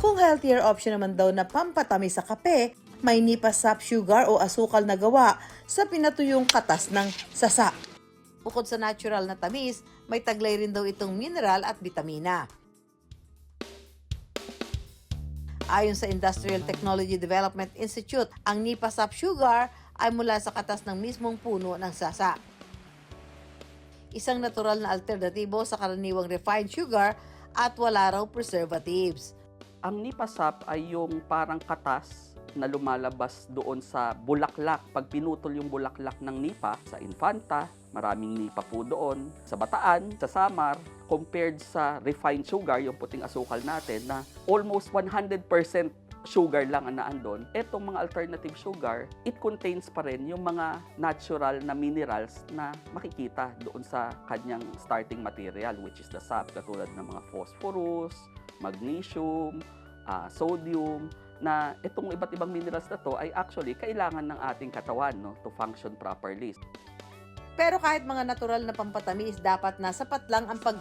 Kung healthier option naman daw na pampatamis sa kape, may nipa sap sugar o asukal na gawa sa pinatuyong katas ng sasa. Bukod sa natural na tamis, may taglay rin daw itong mineral at bitamina. Ayon sa Industrial Technology Development Institute, ang nipa sap sugar ay mula sa katas ng mismong puno ng sasa. Isang natural na alternatibo sa karaniwang refined sugar at wala raw preservatives. Ang nipa sap ay yung parang katas na lumalabas doon sa bulaklak. Pag pinutol yung bulaklak ng nipa sa Infanta, maraming nipa po doon. Sa Bataan, sa Samar, compared sa refined sugar, yung puting asukal natin na almost 100% sugar lang ang naandun. Etong mga alternative sugar, it contains pa rin yung mga natural na minerals na makikita doon sa kanyang starting material, which is the sap, katulad ng mga phosphorus, magnesium, sodium, na itong iba't ibang minerals na to ay actually kailangan ng ating katawan, no, to function properly. Pero kahit mga natural na pampatamis, dapat na sapat lang ang paggamit